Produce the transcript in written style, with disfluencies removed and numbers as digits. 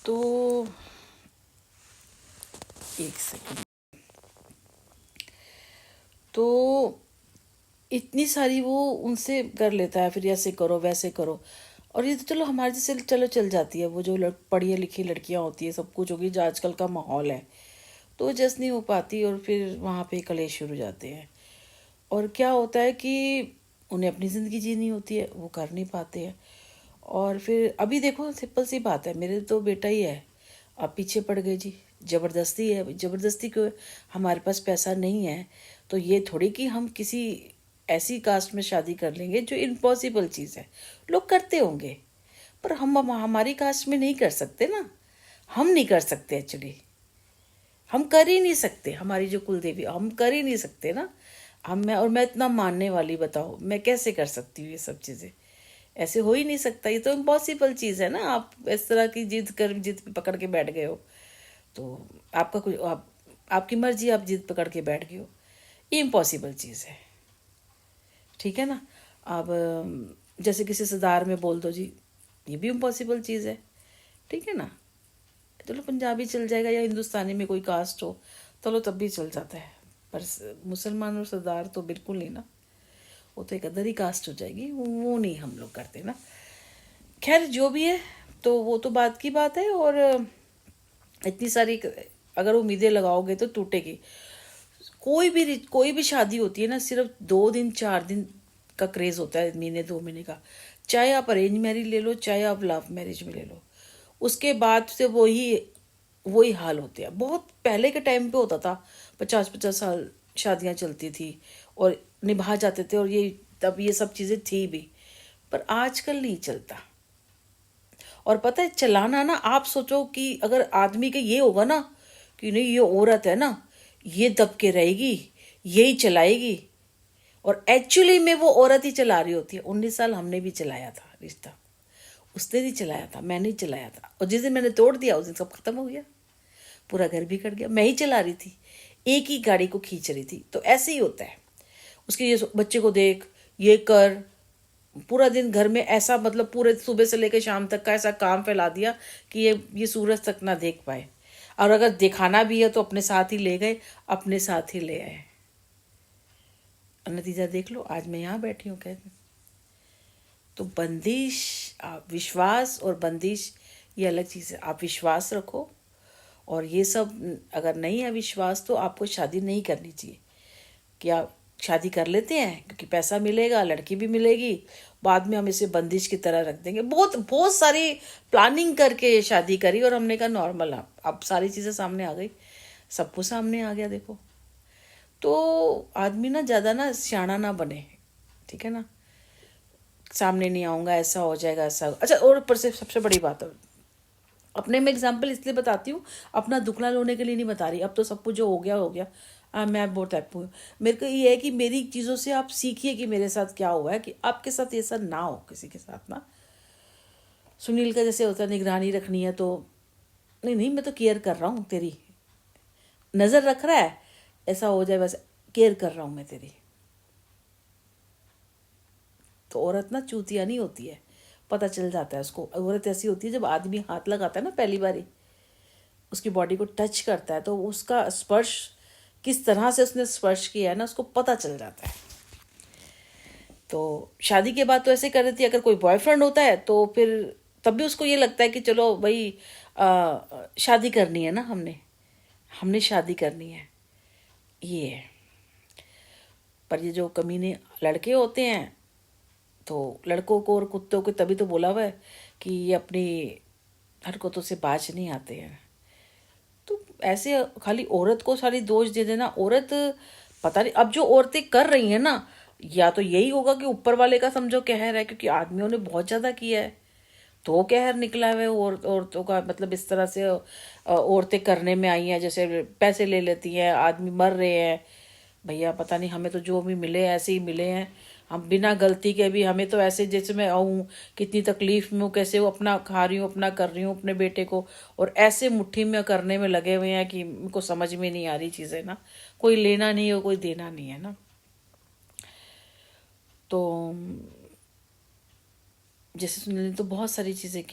तो एक सेकंड। तो इतनी सारी वो उनसे कर लेता है, फिर ऐसे करो वैसे करो। और ये तो चलो हमारे जैसे चलो चल जाती है, वो जो पढ़ी लिखी लड़कियां होती है सब कुछ होगी, जो आजकल का माहौल है तो जस्ट नहीं हो पाती, और फिर वहाँ पे कलेश शुरू हो जाते हैं। और क्या होता है कि उन्हें अपनी ज़िंदगी जीनी होती है, वो कर नहीं पाते हैं। और फिर अभी देखो सिंपल सी बात है, मेरे तो बेटा ही है, आप पीछे पड़ गए जी। ज़बरदस्ती है, ज़बरदस्ती क्यों? हमारे पास पैसा नहीं है तो ये थोड़ी कि हम किसी ऐसी कास्ट में शादी कर लेंगे जो इम्पॉसिबल चीज़ है। लोग करते होंगे पर हम हमारी कास्ट में नहीं कर सकते ना। हम नहीं कर सकते एक्चुअली, हम कर ही नहीं सकते। हमारी जो कुल देवी, हम कर ही नहीं सकते ना। मैं इतना मानने वाली, बताओ मैं कैसे कर सकती हूँ ये सब चीज़ें? ऐसे हो ही नहीं सकता, ये तो इम्पॉसिबल चीज़ है ना। आप इस तरह की जिद पकड़ के बैठ गए हो तो आपका कुछ आपकी मर्जी, आप जिद पकड़ के बैठ गए हो, ये इम्पॉसिबल चीज़ है। ठीक है ना। अब जैसे किसी सरदार में बोल दो जी, ये भी इम्पॉसिबल चीज़ है। ठीक है ना। चलो पंजाबी चल जाएगा या हिंदुस्तानी में कोई कास्ट हो, चलो तब भी चल जाता है। पर मुसलमान और सरदार तो बिल्कुल नहीं ना, वो तो एक अदर ही कास्ट हो जाएगी, वो नहीं हम लोग करते ना। खैर जो भी है, तो वो तो बात की बात है। और इतनी सारी अगर उम्मीदें लगाओगे तो टूटेगी। कोई भी शादी होती है ना, सिर्फ 2 दिन 4 दिन का क्रेज होता है, महीने 2 महीने का। चाहे आप अरेंज मैरिज ले लो, चाहे आप लव मैरिज में ले लो, उसके बाद से वही हाल होते हैं। बहुत पहले के टाइम पे होता था, 50-50 साल शादियां चलती थी और निभा जाते थे, और ये तब ये सब चीज़ें थी भी। पर आजकल नहीं चलता। और पता है चलाना ना, आप सोचो कि अगर आदमी के ये होगा ना कि नहीं ये औरत है ना, ये दब के रहेगी, यही चलाएगी, और एक्चुअली में वो औरत ही चला रही होती है। 19 साल हमने भी चलाया था रिश्ता, उसने नहीं चलाया था, मैंने ही चलाया था। और जिस दिन मैंने तोड़ दिया उस दिन सब खत्म हो गया, पूरा घर भी कट गया। मैं ही चला रही थी, एक ही गाड़ी को खींच रही थी। तो ऐसे ही होता है। उसके ये बच्चे को देख, ये कर, पूरा दिन घर में ऐसा, मतलब पूरे सुबह से लेकर शाम तक का ऐसा काम फैला दिया कि ये सूरज तक ना देख पाए। और अगर दिखाना भी है तो अपने साथ ही ले गए, अपने साथ ही ले आए। नतीजा देख लो, आज मैं यहाँ बैठी हूँ कहते। तो बंदिश, विश्वास और बंदिश ये अलग चीज़ है। आप विश्वास रखो, और ये सब अगर नहीं है विश्वास तो आपको शादी नहीं करनी चाहिए। कि आप शादी कर लेते हैं क्योंकि पैसा मिलेगा, लड़की भी मिलेगी, बाद में हम इसे बंदिश की तरह रख देंगे। बहुत बहुत सारी प्लानिंग करके शादी करी, और हमने कहा नॉर्मल। अब सारी चीज़ें सामने आ गई, सब कुछ सामने आ गया देखो। तो आदमी ना ज़्यादा ना सियाना ना बने, ठीक है ना। सामने नहीं आऊँगा, ऐसा हो जाएगा, ऐसा। अच्छा, और ऊपर से सबसे बड़ी बात है, अपने में एग्जाम्पल इसलिए बताती हूँ, अपना दुखला लोने के लिए नहीं बता रही। अब तो सब कुछ जो हो गया हो गया। मैं बहुत हैप्पी हूँ। मेरे को ये है कि मेरी चीज़ों से आप सीखिए कि मेरे साथ क्या हुआ है, कि आपके साथ ऐसा ना हो किसी के साथ ना। सुनील का जैसे होता है, निगरानी रखनी है तो नहीं नहीं, मैं तो केयर कर रहा हूँ तेरी, नज़र रख रहा है, ऐसा हो जाए वैसे, केयर कर रहा हूँ मैं तेरी। तो औरत ना चूतिया नहीं होती है, पता चल जाता है उसको। औरत ऐसी होती है जब आदमी हाथ लगाता है ना पहली बारी, उसकी बॉडी को टच करता है, तो उसका स्पर्श किस तरह से उसने स्पर्श किया है ना, उसको पता चल जाता है। तो शादी के बाद तो ऐसे कर देती है। अगर कोई बॉयफ्रेंड होता है तो फिर तब भी उसको ये लगता है कि चलो भाई, शादी करनी है ना, हमने हमने शादी करनी है, ये है। पर ये जो कमीने लड़के होते हैं, तो लड़कों को और कुत्तों को तभी तो बोला हुआ है कि ये अपनी हरकतों से बाज नहीं आते हैं। तो ऐसे खाली औरत को सारी दोष दे देना, औरत पता नहीं। अब जो औरतें कर रही हैं ना, या तो यही होगा कि ऊपर वाले का समझो कहर है, क्योंकि आदमियों ने बहुत ज़्यादा किया है तो कहर निकला है औरतों का। मतलब इस तरह से औरतें करने में आई हैं, जैसे पैसे ले लेती हैं, आदमी मर रहे हैं। भैया पता नहीं, हमें तो जो भी मिले ऐसे ही मिले हैं। हम बिना गलती के भी, हमें तो ऐसे जैसे मैं आऊँ, कितनी तकलीफ में हूँ, कैसे वो अपना खा रही हूँ, अपना कर रही हूँ अपने बेटे को, और ऐसे मुट्ठी में करने में लगे हुए हैं कि उनको समझ में नहीं आ रही चीज़ें ना। कोई लेना नहीं है, कोई देना नहीं है ना। तो जैसे सुनील ने तो बहुत सारी चीज़ें की।